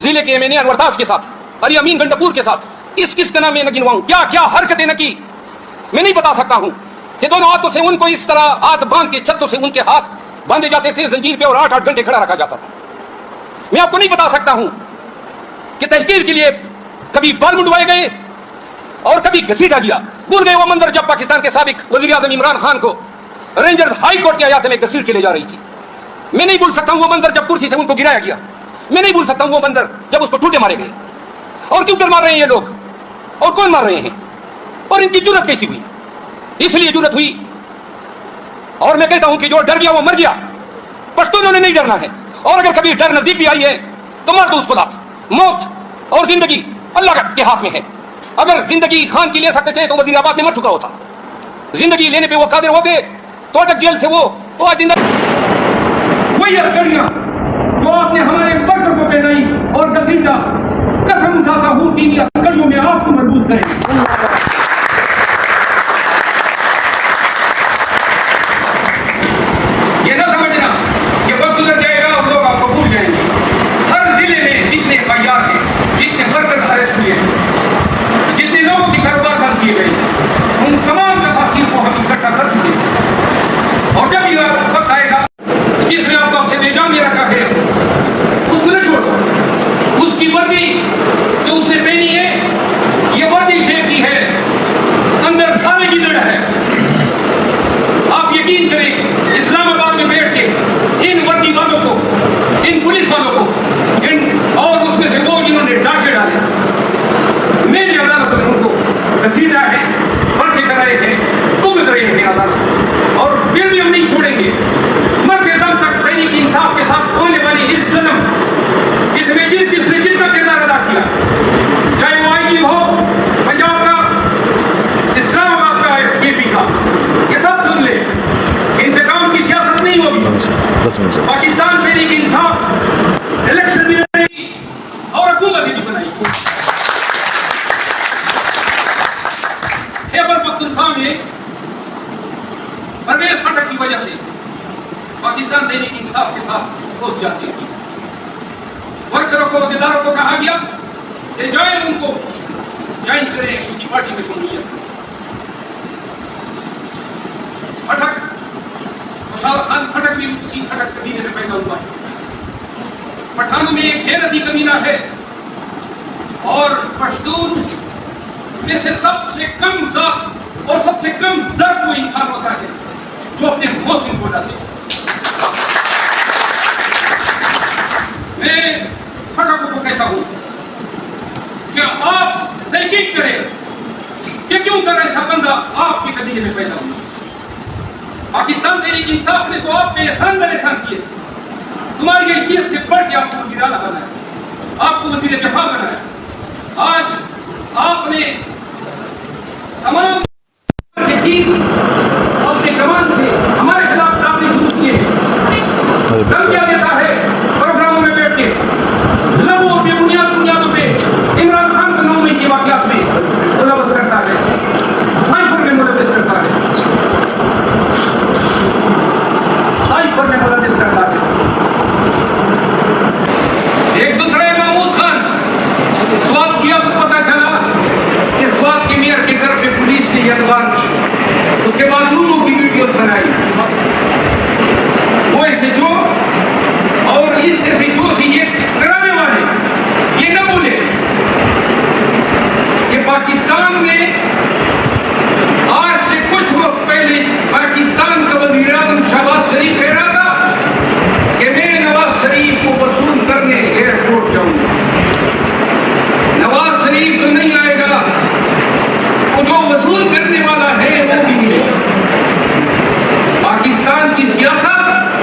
ضلع کے MNA انور تاج کے ساتھ، علی امین گنڈپور کے ساتھ کس کا نام میں نہ گنواؤں، کیا کیا حرکتیں نہ کی، میں نہیں بتا سکتا ہوں کہ دونوں ہاتھوں سے ان کو اس طرح ہاتھ باندھ کے چھتوں سے ان کے ہاتھ باندھے جاتے تھے زنجیر پہ اور 8-8 گھنٹے کھڑا رکھا جاتا تھا۔ میں آپ کو نہیں بتا سکتا ہوں کہ تحقیر کے لیے کبھی بال منڈوائے گئے اور کبھی گھسیٹا گیا۔ بھول گئے وہ منظر جب پاکستان کے سابق وزیر اعظم عمران خان کو رینجرز ہائی کورٹ کے حیات میں گھسیٹ کے لے جا رہی تھی۔ میں نہیں بھول سکتا ہوں وہ منظر جب کرسی سے ان کو گرایا گیا۔ میں نہیں بھول سکتا ہوں وہ منظر جب اس کو ٹوٹے مارے گئے۔ اور کیوں ڈر مار رہے ہیں یہ لوگ، اور کون مار رہے ہیں، اور ان کی جرت کیسی ہوئی؟ اس لیے جرت ہوئی، اور میں کہتا ہوں کہ جو ڈر گیا وہ مر گیا۔ پشتونوں نے نہیں ڈرنا ہے، اور اگر کبھی ڈر نزدیک بھی آئی ہے تو مار دو اس کو لات۔ موت اور زندگی اللہ کے ہاتھ میں ہے۔ اگر زندگی خان کی لے سکتے تھے تو وزیر آباد میں مر چکا ہوتا۔ زندگی لینے پہ وہ قادر ہوتے تو اٹک جیل سے وہ آج زندہ۔ وہی ہتھکڑیاں جو آپ نے ہمارے برکر کو پہنائی اور گھسیٹا، قسم اٹھاتا ہوں کہ ان ہتھکڑیوں میں آپ کو مضبوط کریں۔ یہ نہ سمجھنا کہ وقت گزر جائے گا اور لوگ آپ کو بھول جائیں گے۔ ہر ضلع میں جتنے FIR ہیں، جتنے ورکر ارسٹ ہوئے ہیں، جتنے لوگوں کے کاروبار بند کیے گئے، ان تمام تفاصیل کو ہم اکٹھا کر چکے ہیں۔ اور جب یہ وقت آئے گا جس نے آپ کو اپنے نظام میں رکھا ہے اس کو نہ چھوڑو۔ اس کی وردی جو اس نے پہنی ہے یہ وردی شیپ کی ہے، اندر سارے کی دڑ ہے۔ آپ یقین کریں اسلام آباد میں بیٹھ کے ان وردی والوں کو، ان پولیس والوں کو، اور اس میں سے وہ جنہوں نے ڈاکے ڈالے، میری عدالت نے ان کو گھسیٹا ہے، پرچے کرائے ہیں، بھگت رہے ہیں عدالت، اور پھر بھی ہم نہیں چھوڑیں گے۔ مرتے دم تک تحریک انصاف کے ساتھ ہونے والی اس ظلم، اس میں جس نے جتنا کردار ادا کیا، چاہے وہ IG ہو پنجاب کا، اسلام آباد کا، KP کا، یہ سب سن لے، انتقام کی سیاست نہیں ہوگی۔ پاکستان تحریک انصاف الیکشن بھی لڑے گی اور حکومت بھی بنائے گی۔ خیبر پختونخوا میں پرویز خٹک کی وجہ سے پاکستان تحریک انصاف کے ساتھ بہت زیادتی ہوئی۔ ورکروں کو، عہدیداروں کو کہا گیا کہ جائیں ان کو جوائن کریں اس کی پارٹی میں شمولیت۔ خٹک خوشحال خان خٹک بھی اسی خٹک قبیلے میں پیدا ہوا ہے۔ پٹھانوں میں ایک غیرتی قبیلہ ہے، اور پشتون میں سے سب سے کم ذات اور سب سے کم ضرب وہ انسان ہوتا ہے جو اپنے موسم کو ڈالے۔ میں خٹکوں کو کہتا ہوں کہ آپ تحقیق کریں کہ کیوں کر ایسا بندہ آپ کے قبیلے میں پیدا ہوا۔ پاکستان تحریک انصاف نے تو آپ پہ احسان در احسان کیے، تمہاری حیثیت سے بڑھ کے آپ کو وزیر اعلیٰ بنایا، آپ کو وزیر دفاع بنایا۔ آج آپ نے تمام اپنے کمان سے ہمارے خلاف ڈالنے شروع کیے۔ کم کیا دیتا ہے پروگراموں میں بیٹھ کے لبوں اور بنیادوں پہ عمران خان کے نام کے واقعات میں ملوث کرتا ہے، سائفر میں ملوث کرتا ہے، سائفر میں ملوث کرتا ہے۔ ایک دوسرے محمود خان سوات کیا تو پتہ چلا کہ سوات کے میئر کے گھر پہ پولیس نے اتوار کی، اس کے بعد لوگوں کی ویڈیوز بنائی، وہ ایسے جو اور اس جیسے